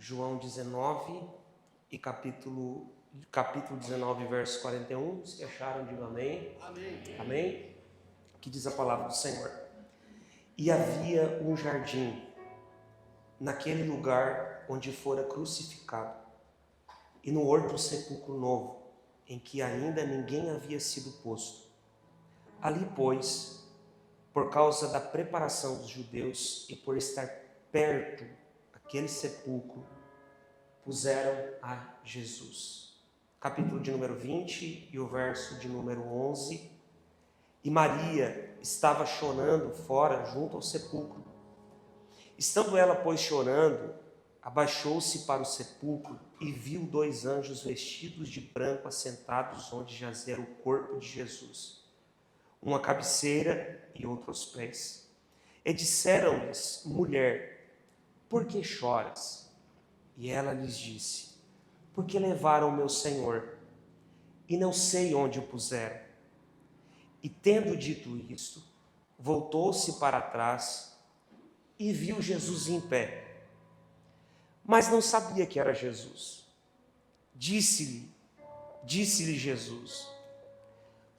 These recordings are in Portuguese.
João 19 e capítulo 19, verso 41. Os que acharam, digam amém. Amém. Amém? Que diz a palavra do Senhor. E havia um jardim naquele lugar onde fora crucificado, e no horto um sepulcro novo, em que ainda ninguém havia sido posto. Ali, pois, por causa da preparação dos judeus e por estar perto aquele sepulcro, puseram a Jesus. Capítulo de número 20 e o verso de número 11. E Maria estava chorando fora, junto ao sepulcro. Estando ela, pois, chorando, abaixou-se para o sepulcro e viu 2 anjos vestidos de branco assentados onde jazera o corpo de Jesus, um à cabeceira e outro aos pés. E disseram-lhes: mulher, por que choras? E ela lhes disse: porque levaram o meu Senhor, e não sei onde o puseram. E tendo dito isto, voltou-se para trás e viu Jesus em pé, mas não sabia que era Jesus. Disse-lhe Jesus: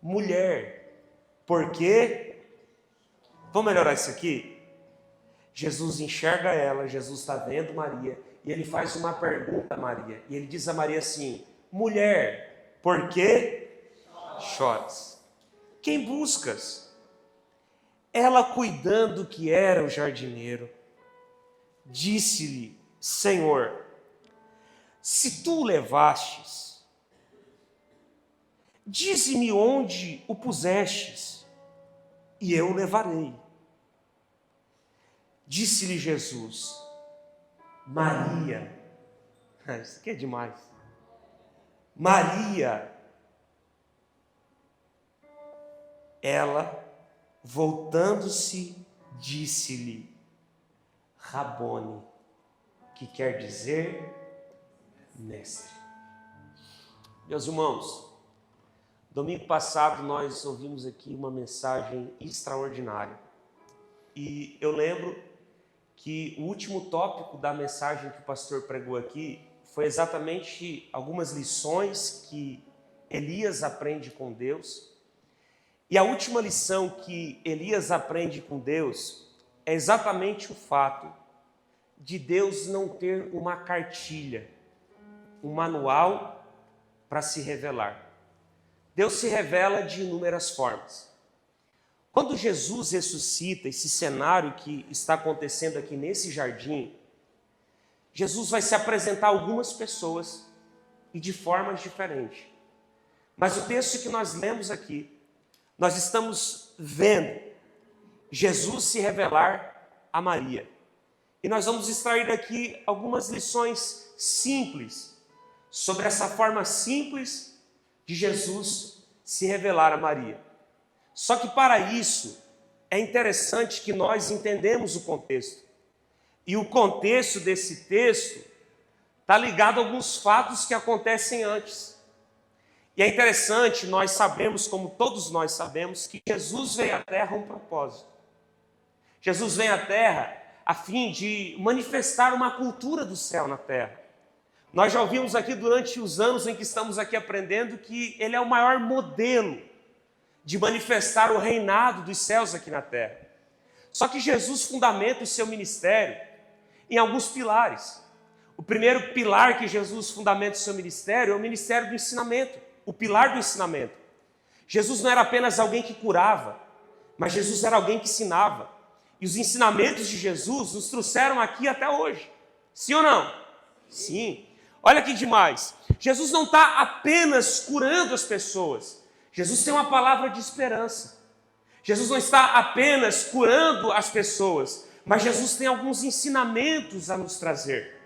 mulher, por quê? Vamos melhorar isso aqui? Jesus enxerga ela, Jesus está vendo Maria, e ele faz uma pergunta a Maria, e ele diz a Maria assim: mulher, por que choras? Quem buscas? Ela, cuidando que era o jardineiro, disse-lhe: Senhor, se tu o levastes, dize-me onde o pusestes, e eu o levarei. Disse-lhe Jesus: Maria. Isso aqui é demais. Maria. Ela, voltando-se, disse-lhe: Rabone, que quer dizer mestre. Meus irmãos, domingo passado nós ouvimos aqui uma mensagem extraordinária. E eu lembro que o último tópico da mensagem que o pastor pregou aqui foi exatamente algumas lições que Elias aprende com Deus. E a última lição que Elias aprende com Deus é exatamente o fato de Deus não ter uma cartilha, um manual para se revelar. Deus se revela de inúmeras formas. Quando Jesus ressuscita, esse cenário que está acontecendo aqui nesse jardim, Jesus vai se apresentar a algumas pessoas e de formas diferentes. Mas o texto que nós lemos aqui, nós estamos vendo Jesus se revelar a Maria. E nós vamos extrair daqui algumas lições simples sobre essa forma simples de Jesus se revelar a Maria. Só que para isso é interessante que nós entendamos o contexto. E o contexto desse texto está ligado a alguns fatos que acontecem antes. E é interessante, nós sabemos, como todos nós sabemos, que Jesus veio à Terra a um propósito. Jesus vem à Terra a fim de manifestar uma cultura do céu na Terra. Nós já ouvimos aqui durante os anos em que estamos aqui aprendendo que Ele é o maior modelo de manifestar o reinado dos céus aqui na Terra. Só que Jesus fundamenta o seu ministério em alguns pilares. O primeiro pilar que Jesus fundamenta o seu ministério é o ministério do ensinamento. O pilar do ensinamento. Jesus não era apenas alguém que curava, mas Jesus era alguém que ensinava. E os ensinamentos de Jesus nos trouxeram aqui até hoje. Sim ou não? Sim. Olha que demais. Jesus não está apenas curando as pessoas. Jesus tem uma palavra de esperança. Jesus não está apenas curando as pessoas, mas Jesus tem alguns ensinamentos a nos trazer.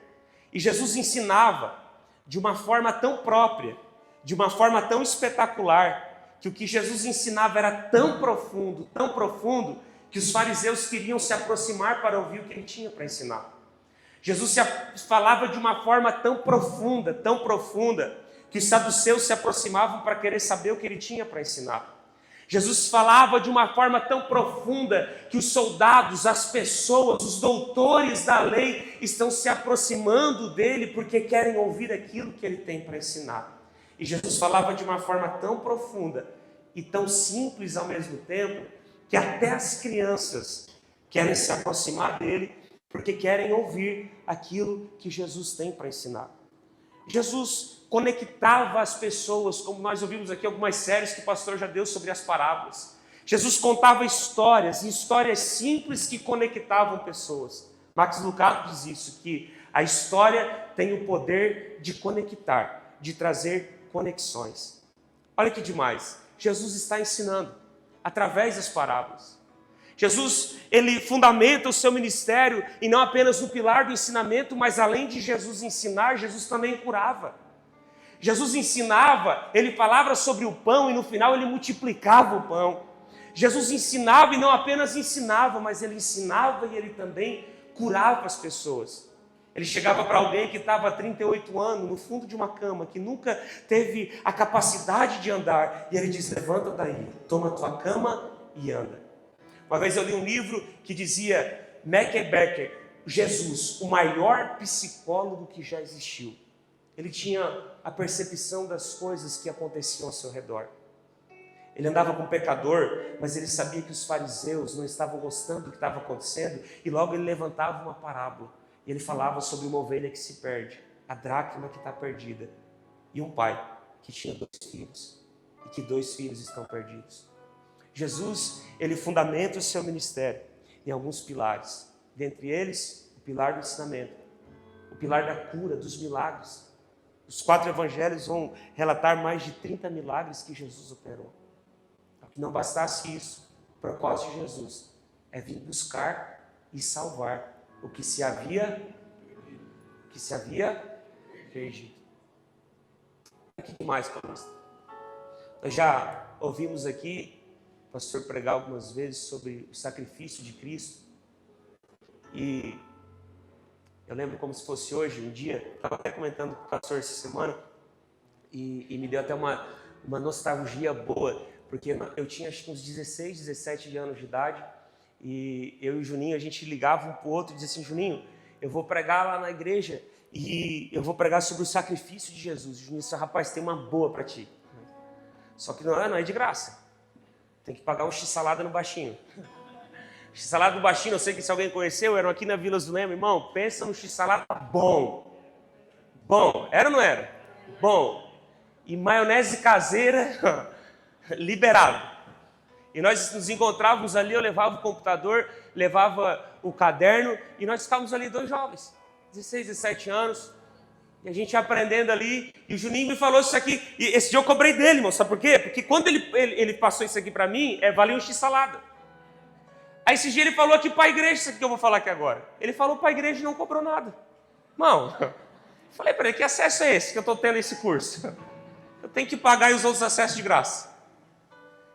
E Jesus ensinava de uma forma tão própria, de uma forma tão espetacular, que o que Jesus ensinava era tão profundo, que os fariseus queriam se aproximar para ouvir o que ele tinha para ensinar. Jesus falava de uma forma tão profunda, que os saduceus se aproximavam para querer saber o que ele tinha para ensinar. Jesus falava de uma forma tão profunda que os soldados, as pessoas, os doutores da lei estão se aproximando dele porque querem ouvir aquilo que ele tem para ensinar. E Jesus falava de uma forma tão profunda e tão simples ao mesmo tempo que até as crianças querem se aproximar dele porque querem ouvir aquilo que Jesus tem para ensinar. Jesus conectava as pessoas, como nós ouvimos aqui algumas séries que o pastor já deu sobre as parábolas. Jesus contava histórias, e histórias simples que conectavam pessoas. Max Lucado diz isso, que a história tem o poder de conectar, de trazer conexões. Olha que demais, Jesus está ensinando através das parábolas. Jesus, ele fundamenta o seu ministério e não apenas no pilar do ensinamento, mas além de Jesus ensinar, Jesus também curava. Jesus ensinava, ele falava sobre o pão e no final ele multiplicava o pão. Jesus ensinava e não apenas ensinava, mas ele ensinava e ele também curava as pessoas. Ele chegava para alguém que estava há 38 anos no fundo de uma cama, que nunca teve a capacidade de andar, e ele diz: levanta daí, toma a tua cama e anda. Uma vez eu li um livro que dizia, Mecker Becker, Jesus, o maior psicólogo que já existiu. Ele tinha a percepção das coisas que aconteciam ao seu redor. Ele andava com um pecador, mas ele sabia que os fariseus não estavam gostando do que estava acontecendo, e logo ele levantava uma parábola, e ele falava sobre uma ovelha que se perde, a dracma que está perdida, e um pai que tinha 2 filhos, e que 2 filhos estão perdidos. Jesus, ele fundamenta o seu ministério em alguns pilares, dentre eles, o pilar do ensinamento, o pilar da cura, dos milagres. Os 4 evangelhos vão relatar mais de 30 milagres que Jesus operou. Que não bastasse isso, o propósito de Jesus é vir buscar e salvar o que se havia perdido. O que mais, pastor? Nós já ouvimos aqui o pastor pregar algumas vezes sobre o sacrifício de Cristo. E eu lembro como se fosse hoje, um dia, estava até comentando com o pastor essa semana, e me deu até uma nostalgia boa, porque eu tinha acho que uns 16, 17 anos de idade, e eu e o Juninho, a gente ligava um para o outro e dizia assim: Juninho, eu vou pregar lá na igreja, e eu vou pregar sobre o sacrifício de Jesus. O Juninho disse: rapaz, tem uma boa para ti. Só que não é de graça. Tem que pagar um x-salada no baixinho. X-salada no baixinho, eu sei que se alguém conheceu, eram aqui na Vila do Leme. Irmão, pensa no x-salada bom. Bom, era ou não era? Bom. E maionese caseira, liberado. E nós nos encontrávamos ali, eu levava o computador, levava o caderno, e nós ficávamos ali 2 jovens, 16, 17 anos, e a gente aprendendo ali, e o Juninho me falou isso aqui, e esse dia eu cobrei dele, irmão, sabe por quê? Porque quando ele passou isso aqui para mim, valia um x-salada. Aí esse dia ele falou aqui para a igreja, isso aqui que eu vou falar aqui agora. Ele falou para a igreja e não cobrou nada. Irmão, eu falei para ele: que acesso é esse que eu estou tendo a esse curso? Eu tenho que pagar e os outros acessos de graça.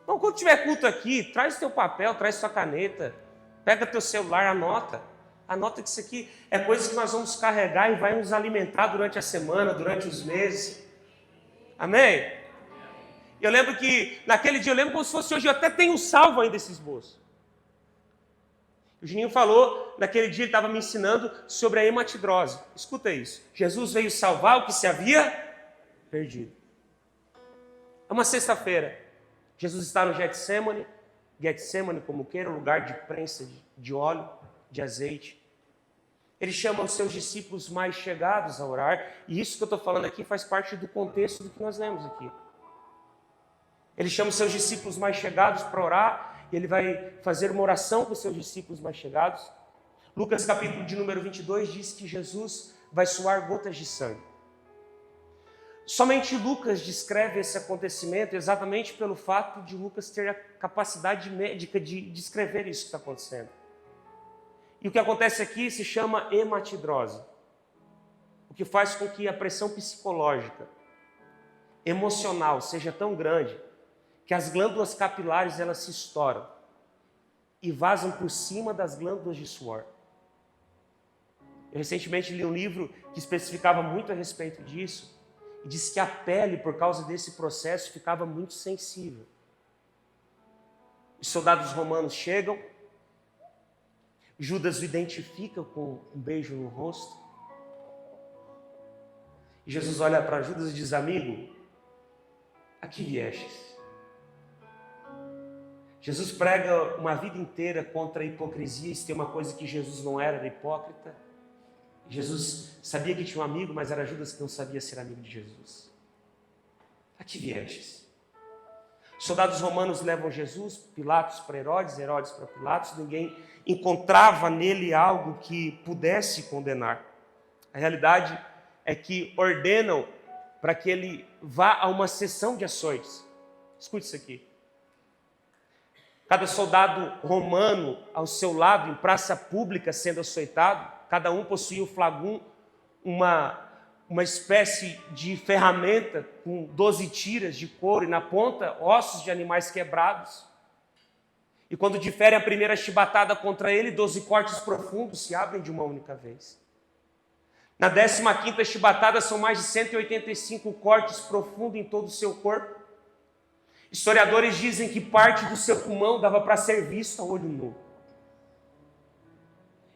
Então, quando tiver culto aqui, traz teu papel, traz tua caneta, pega teu celular, anota que isso aqui é coisa que nós vamos carregar e vai nos alimentar durante a semana, durante os meses. Amém? Eu lembro que, naquele dia, eu lembro como se fosse hoje, eu até tenho salvo ainda esse esboço. O Juninho falou, naquele dia ele estava me ensinando sobre a hematidrose. Escuta isso. Jesus veio salvar o que se havia perdido. É uma sexta-feira. Jesus está no Getsemane como queira, um lugar de prensa de óleo, de azeite. Ele chama os seus discípulos mais chegados a orar, e isso que eu estou falando aqui faz parte do contexto do que nós lemos aqui. Ele chama os seus discípulos mais chegados para orar, e ele vai fazer uma oração com os seus discípulos mais chegados. Lucas capítulo de número 22 diz que Jesus vai suar gotas de sangue. Somente Lucas descreve esse acontecimento exatamente pelo fato de Lucas ter a capacidade médica de descrever isso que está acontecendo. E o que acontece aqui se chama hematidrose, o que faz com que a pressão psicológica, emocional seja tão grande que as glândulas capilares elas se estouram e vazam por cima das glândulas de suor. Eu recentemente li um livro que especificava muito a respeito disso e disse que a pele, por causa desse processo, ficava muito sensível. Os soldados romanos chegam, Judas o identifica com um beijo no rosto. E Jesus olha para Judas e diz: amigo, a que viestes? Jesus prega uma vida inteira contra a hipocrisia. Isso tem uma coisa que Jesus não era hipócrita. Jesus sabia que tinha um amigo, mas era Judas que não sabia ser amigo de Jesus. A que viestes? Os soldados romanos levam Jesus, Pilatos para Herodes, Herodes para Pilatos. Ninguém encontrava nele algo que pudesse condenar. A realidade é que ordenam para que ele vá a uma sessão de açoites. Escute isso aqui. Cada soldado romano ao seu lado, em praça pública, sendo açoitado, cada um possuía o flagum, uma espécie de ferramenta com 12 tiras de couro e na ponta ossos de animais quebrados. E quando difere a primeira chibatada contra ele, 12 cortes profundos se abrem de uma única vez. Na 15ª chibatada são mais de 185 cortes profundos em todo o seu corpo. Historiadores dizem que parte do seu pulmão dava para ser visto a olho nu.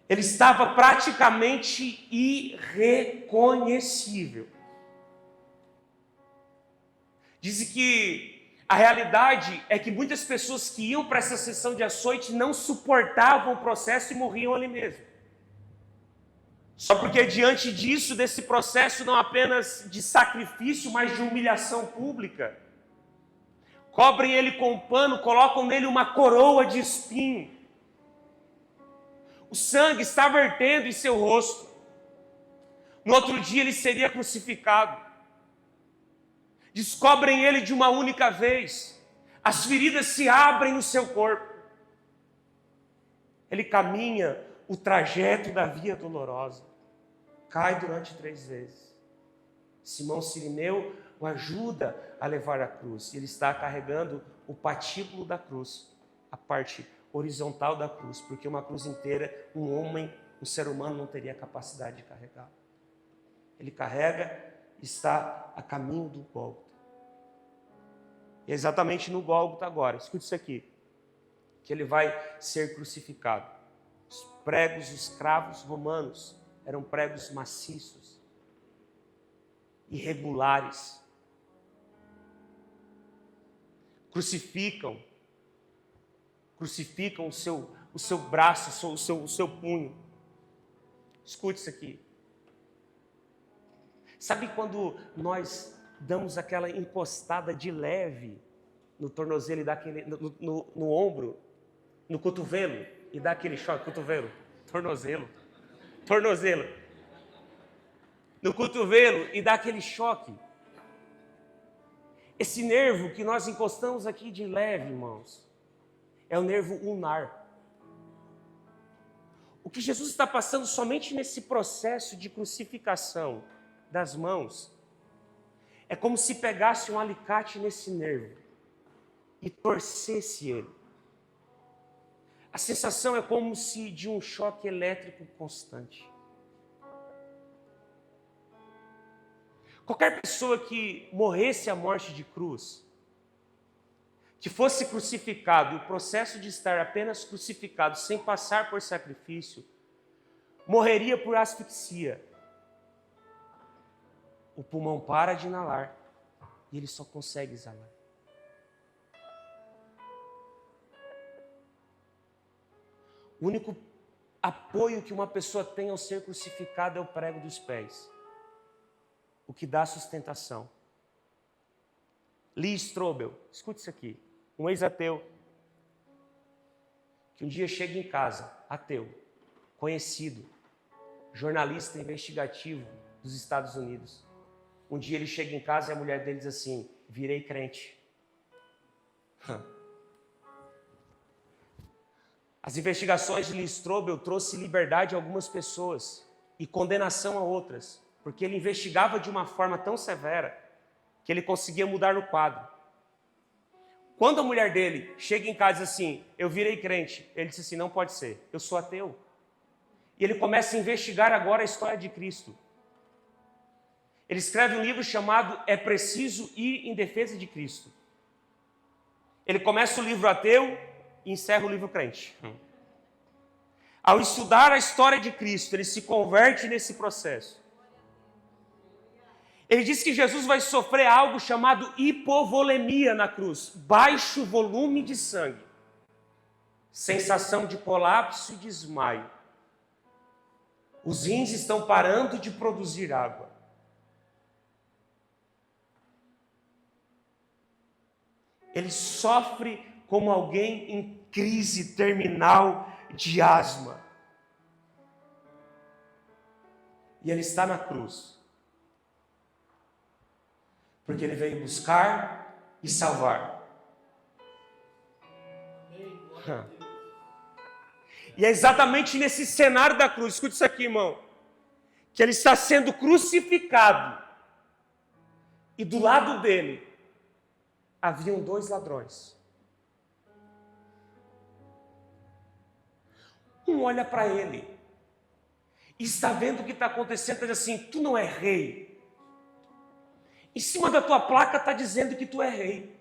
Ele estava praticamente irreconhecível. Dizem que a realidade é que muitas pessoas que iam para essa sessão de açoite não suportavam o processo e morriam ali mesmo. Só porque diante disso, desse processo não apenas de sacrifício, mas de humilhação pública, cobrem ele com um pano, colocam nele uma coroa de espinho. O sangue está vertendo em seu rosto. No outro dia ele seria crucificado. Descobrem ele de uma única vez. As feridas se abrem no seu corpo. Ele caminha o trajeto da via dolorosa. Cai durante 3 vezes. Simão Cirineu o ajuda a levar a cruz. Ele está carregando o patíbulo da cruz, a parte horizontal da cruz, porque uma cruz inteira, um ser humano não teria capacidade de carregar. Ele carrega, está a caminho do Gólgota. E é exatamente no Gólgota agora, escute isso aqui, que ele vai ser crucificado. Os pregos, os cravos romanos eram pregos maciços, irregulares. Crucificam o seu braço, o seu punho. Escute isso aqui. Sabe quando nós damos aquela encostada de leve no tornozelo e dá aquele, no ombro, no cotovelo, e dá aquele choque? Cotovelo, tornozelo. No cotovelo e dá aquele choque. Esse nervo que nós encostamos aqui de leve, irmãos, é o nervo ulnar. O que Jesus está passando somente nesse processo de crucificação das mãos é como se pegasse um alicate nesse nervo e torcesse ele. A sensação é como se de um choque elétrico constante. Qualquer pessoa que morresse a morte de cruz, que fosse crucificado, e o processo de estar apenas crucificado, sem passar por sacrifício, morreria por asfixia. O pulmão para de inalar e ele só consegue exalar. O único apoio que uma pessoa tem ao ser crucificada é o prego dos pés, o que dá sustentação. Lee Strobel, escute isso aqui, um ex-ateu, que um dia chega em casa, ateu, conhecido, jornalista investigativo dos Estados Unidos. Um dia ele chega em casa e a mulher dele diz assim: virei crente. As investigações de Lee Strobel trouxe liberdade a algumas pessoas e condenação a outras, porque ele investigava de uma forma tão severa que ele conseguia mudar no quadro. Quando a mulher dele chega em casa e diz assim: eu virei crente, ele disse assim: não pode ser, eu sou ateu. E ele começa a investigar agora a história de Cristo. Ele escreve um livro chamado É Preciso Ir em Defesa de Cristo. Ele começa o livro ateu, e encerra o livro crente. Ao estudar a história de Cristo, ele se converte nesse processo. Ele diz que Jesus vai sofrer algo chamado hipovolemia na cruz, baixo volume de sangue, sensação de colapso e desmaio. Os rins estão parando de produzir água. Ele sofre como alguém em crise terminal de asma. E ele está na cruz. Porque ele veio buscar e salvar. E é exatamente nesse cenário da cruz, escute isso aqui, irmão, que ele está sendo crucificado. E do lado dele haviam 2 ladrões. Um olha para ele e está vendo o que está acontecendo, e diz assim: tu não é rei. Em cima da tua placa está dizendo que tu é rei.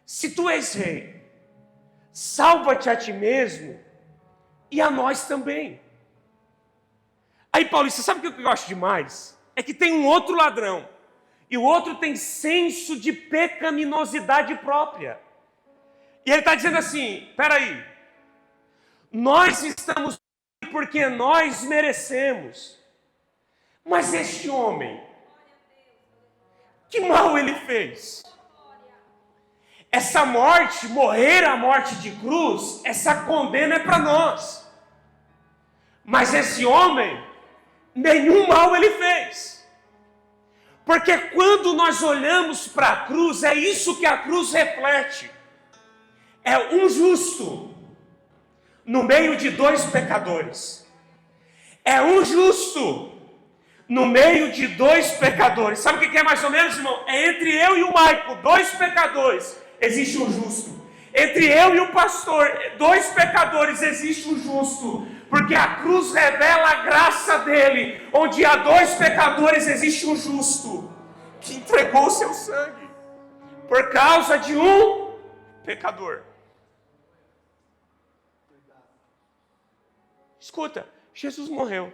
Se tu és rei, salva-te a ti mesmo e a nós também. Aí, Paulista, sabe o que eu acho demais? É que tem um outro ladrão. E o outro tem senso de pecaminosidade própria. E ele está dizendo assim: peraí, nós estamos aqui porque nós merecemos. Mas este homem, que mal ele fez? Essa morte, morrer a morte de cruz, essa condena é para nós. Mas esse homem, nenhum mal ele fez. Porque quando nós olhamos para a cruz, é isso que a cruz reflete. É um justo no meio de 2 pecadores. É um justo no meio de 2 pecadores. Sabe o que é mais ou menos, irmão? É entre eu e o Maico, 2 pecadores, existe um justo. Entre eu e o pastor, 2 pecadores, existe um justo. Porque a cruz revela a graça dele. Onde há 2 pecadores, existe um justo, que entregou o seu sangue por causa de um pecador. Escuta, Jesus morreu.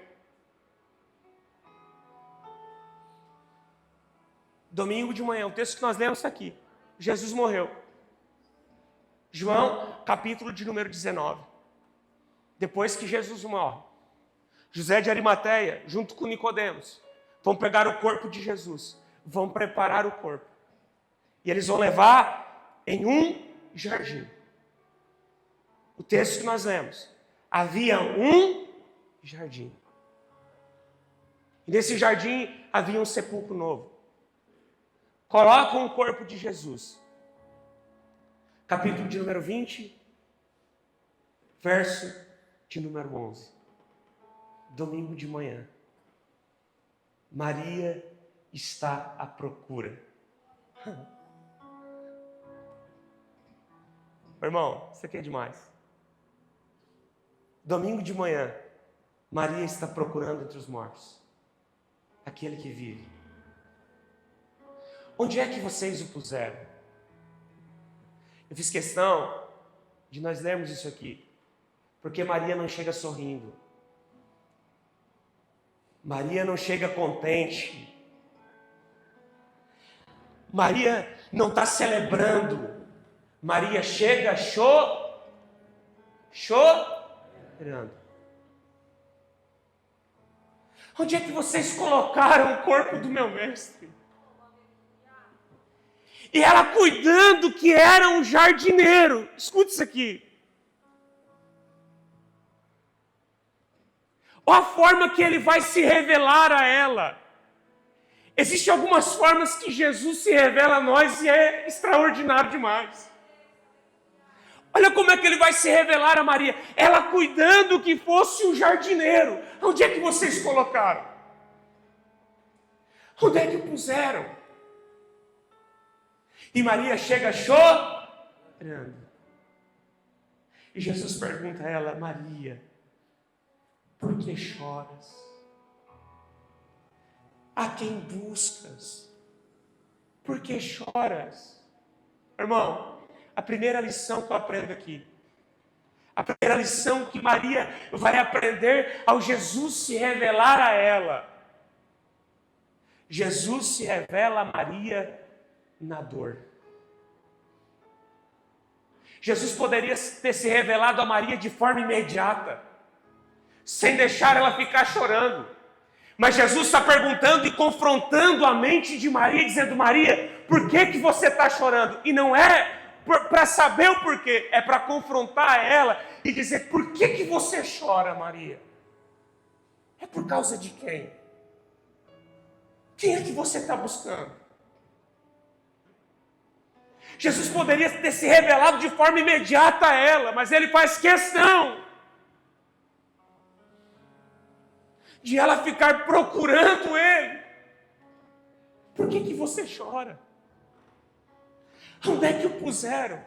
Domingo de manhã, o texto que nós lemos está aqui. Jesus morreu. João, capítulo de número 19. Depois que Jesus morre, José de Arimateia, junto com Nicodemos, vão pegar o corpo de Jesus, vão preparar o corpo. E eles vão levar em um jardim. O texto que nós lemos. Havia um jardim. E nesse jardim havia um sepulcro novo. Colocam o corpo de Jesus. Capítulo de número 20, verso de número 11. Domingo de manhã. Maria está à procura. Irmão, isso aqui é demais. Domingo de manhã, Maria está procurando entre os mortos aquele que vive. Onde é que vocês o puseram? Eu fiz questão de nós lermos isso aqui, porque Maria não chega sorrindo. Maria não chega contente. Maria não está celebrando. Maria chega chorando. Onde é que vocês colocaram o corpo do meu mestre? E ela cuidando que era um jardineiro. Escute isso aqui. Olha a forma que ele vai se revelar a ela. Existem algumas formas que Jesus se revela a nós e é extraordinário demais. Olha como é que ele vai se revelar a Maria. Ela cuidando que fosse um jardineiro. Onde é que vocês colocaram? Onde é que puseram? E Maria chega chorando. E Jesus pergunta a ela: Maria, por que choras? A quem buscas? Por que choras? Irmão, a primeira lição que eu aprendo aqui A primeira lição que Maria vai aprender ao Jesus se revelar a ela. Jesus se revela a Maria na dor. Jesus poderia ter se revelado a Maria de forma imediata, sem deixar ela ficar chorando. Mas Jesus está perguntando e confrontando a mente de Maria, dizendo: Maria, por que você está chorando? E não é para saber o porquê, é para confrontar ela e dizer: por que você chora, Maria? É por causa de quem? Quem é que você está buscando? Jesus poderia ter se revelado de forma imediata a ela, mas ele faz questão de ela ficar procurando ele. Por que você chora? Onde é que o puseram?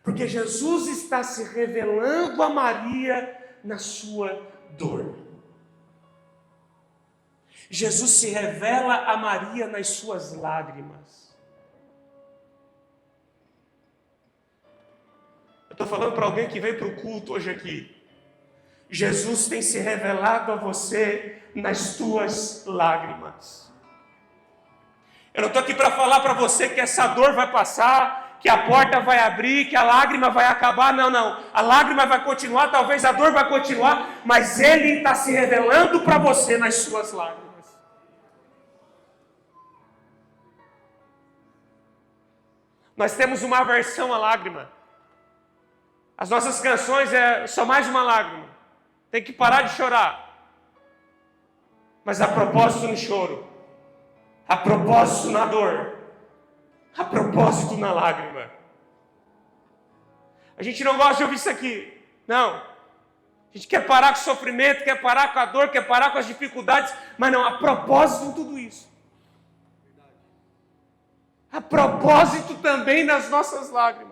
Porque Jesus está se revelando a Maria na sua dor. Jesus se revela a Maria nas suas lágrimas. Eu estou falando para alguém que veio para o culto hoje aqui. Jesus tem se revelado a você nas tuas lágrimas. Eu não estou aqui para falar para você que essa dor vai passar, que a porta vai abrir, que a lágrima vai acabar. Não, não. A lágrima vai continuar, talvez a dor vai continuar, mas Ele está se revelando para você nas suas lágrimas. Nós temos uma aversão à lágrima. As nossas canções é só mais uma lágrima. Tem que parar de chorar. Mas a propósito no choro, a propósito na dor, a propósito na lágrima. A gente não gosta de ouvir isso aqui. Não. A gente quer parar com o sofrimento, quer parar com a dor, quer parar com as dificuldades. Mas não, a propósito em tudo isso. A propósito também nas nossas lágrimas.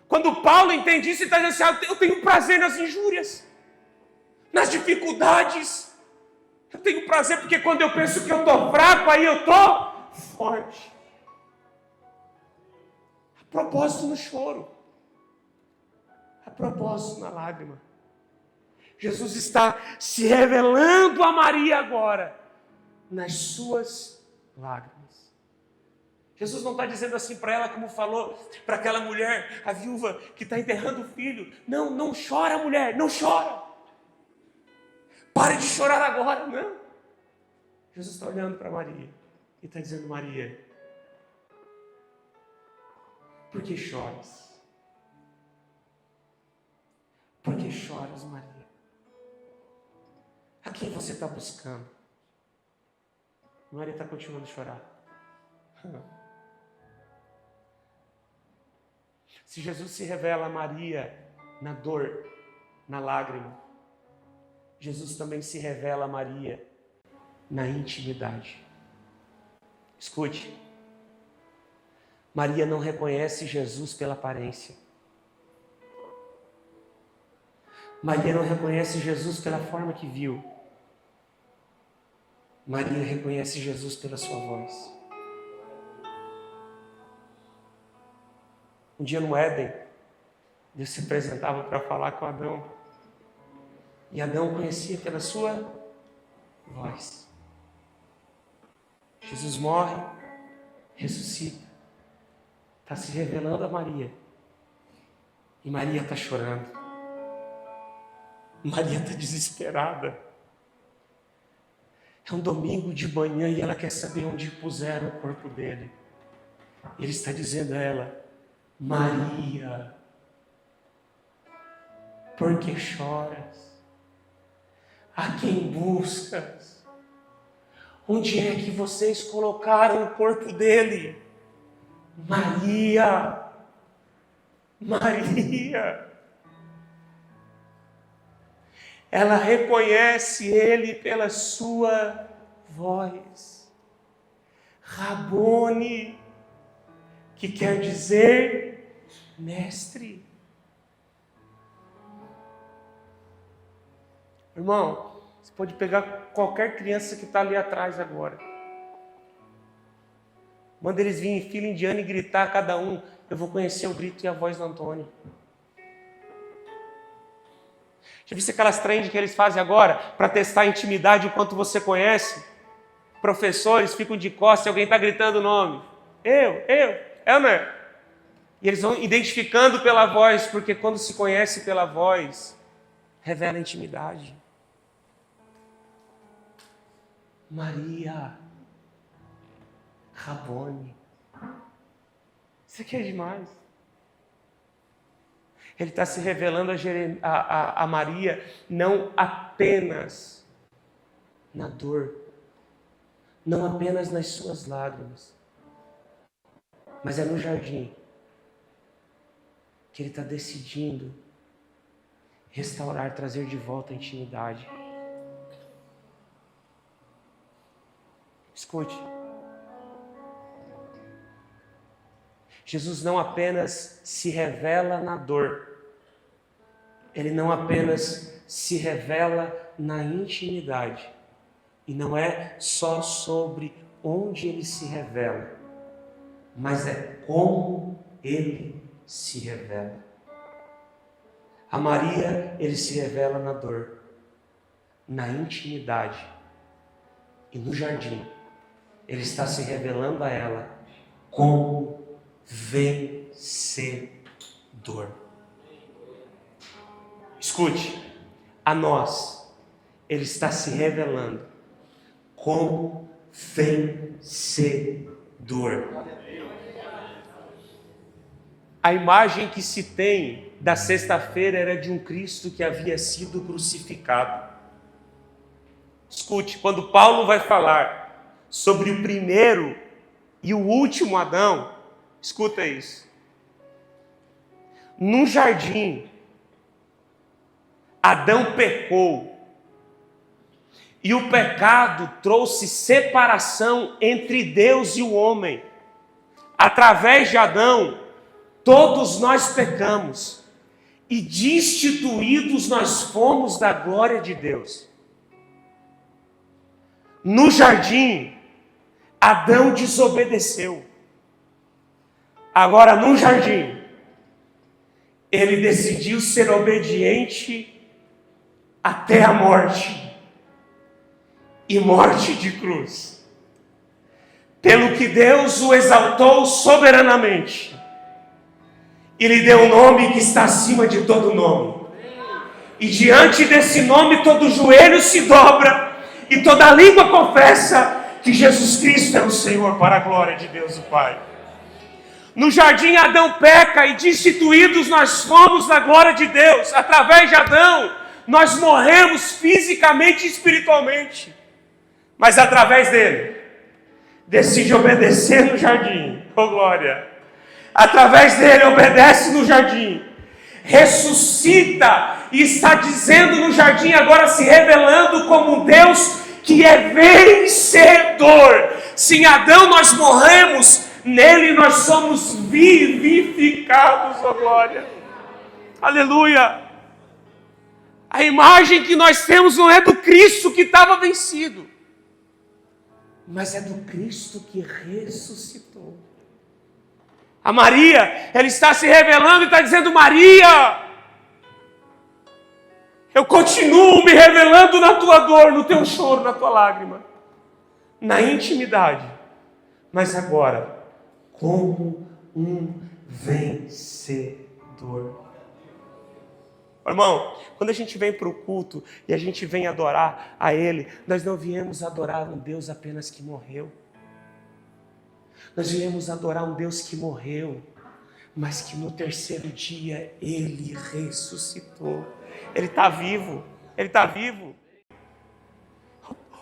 Quando Paulo entende isso, ele está dizendo assim: eu tenho prazer nas injúrias, nas dificuldades. Eu tenho prazer porque quando eu penso que eu estou fraco, aí eu estou forte. A propósito no choro, a propósito na lágrima. Jesus está se revelando a Maria agora, nas suas lágrimas. Jesus não está dizendo assim para ela, como falou para aquela mulher, a viúva que está enterrando o filho: não, não chora, mulher, não chora. Pare de chorar agora. Não. Jesus está olhando para Maria e está dizendo: Maria, por que choras? Por que choras, Maria? A quem você está buscando? Maria está continuando a chorar. Se Jesus se revela a Maria na dor, na lágrima, Jesus também se revela a Maria na intimidade. Escute, Maria não reconhece Jesus pela aparência. Maria não reconhece Jesus pela forma que viu. Maria reconhece Jesus pela sua voz. Um dia no Éden, Deus se apresentava para falar com Adão. E Adão conhecia pela sua voz. Jesus morre, ressuscita. Está se revelando a Maria. E Maria está chorando. Maria está desesperada. É um domingo de manhã e ela quer saber onde puseram o corpo dele. Ele está dizendo a ela: Maria, por que choras? A quem buscas? Onde é que vocês colocaram o corpo dele? Maria, Maria. Ela reconhece ele pela sua voz. Rabone, que quer dizer mestre. Irmão, você pode pegar qualquer criança que está ali atrás agora. Manda eles virem em fila indiana e gritar cada um. Eu vou conhecer o grito e a voz do Antônio. Já viu aquelas trends que eles fazem agora para testar a intimidade enquanto você conhece? Professores ficam de costas e alguém está gritando o nome. Eu, né? E eles vão identificando pela voz, porque quando se conhece pela voz, revela intimidade. Maria, Rabone. Isso aqui é demais. Ele está se revelando a Maria não apenas na dor, não apenas nas suas lágrimas, mas é no jardim que ele está decidindo restaurar, trazer de volta a intimidade. Escute. Jesus não apenas se revela na dor, ele não apenas se revela na intimidade, e não é só sobre onde ele se revela, mas é como ele se revela. A Maria, ele se revela na dor, na intimidade, e no jardim, ele está se revelando a ela como vencedor. Escute, a nós, ele está se revelando como vencedor. A imagem que se tem da sexta-feira era de um Cristo que havia sido crucificado. Escute, quando Paulo vai falar sobre o primeiro e o último Adão, escuta isso. No jardim, Adão pecou. E o pecado trouxe separação entre Deus e o homem. Através de Adão, todos nós pecamos. E destituídos nós fomos da glória de Deus. No jardim, Adão desobedeceu. Agora, no jardim, ele decidiu ser obediente até a morte. E morte de cruz. Pelo que Deus o exaltou soberanamente. E lhe deu um nome que está acima de todo nome. E diante desse nome todo joelho se dobra e toda língua confessa que Jesus Cristo é o Senhor, para a glória de Deus o Pai. No jardim Adão peca e destituídos nós fomos da glória de Deus. Através de Adão nós morremos fisicamente e espiritualmente. Mas através dele, decide obedecer no jardim. Oh glória! Através dele obedece no jardim. Ressuscita e está dizendo no jardim, agora se revelando como um Deus que é vencedor. Se em Adão nós morremos, nele nós somos vivificados, oh glória. Aleluia. A imagem que nós temos não é do Cristo que estava vencido, mas é do Cristo que ressuscitou. A Maria, ela está se revelando e está dizendo, Maria, eu continuo me revelando na tua dor, no teu choro, na tua lágrima, na intimidade, mas agora, como um vencedor. Irmão, quando a gente vem para o culto e a gente vem adorar a Ele, nós não viemos adorar um Deus apenas que morreu. Nós viemos adorar um Deus que morreu, mas que no terceiro dia Ele ressuscitou. Ele está vivo, Ele está vivo.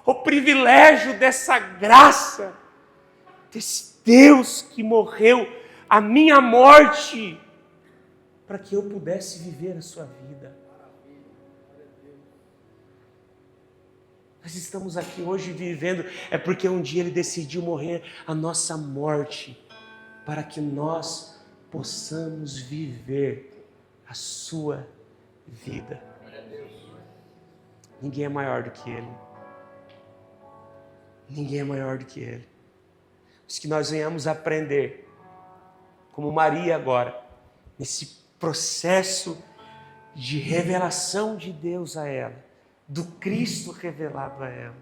O privilégio dessa graça, desse Deus que morreu a minha morte, para que eu pudesse viver a sua vida. Nós estamos aqui hoje vivendo, é porque um dia Ele decidiu morrer a nossa morte, para que nós possamos viver a sua vida. Ninguém é maior do que Ele. Ninguém é maior do que Ele. Por que nós venhamos aprender, como Maria agora, nesse processo de revelação de Deus a ela, do Cristo revelado a ela,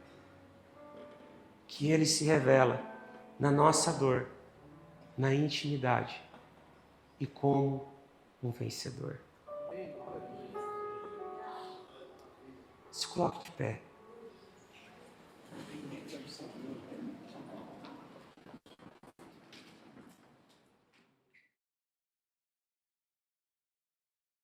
que Ele se revela na nossa dor, na intimidade e como um vencedor. Se coloque de pé.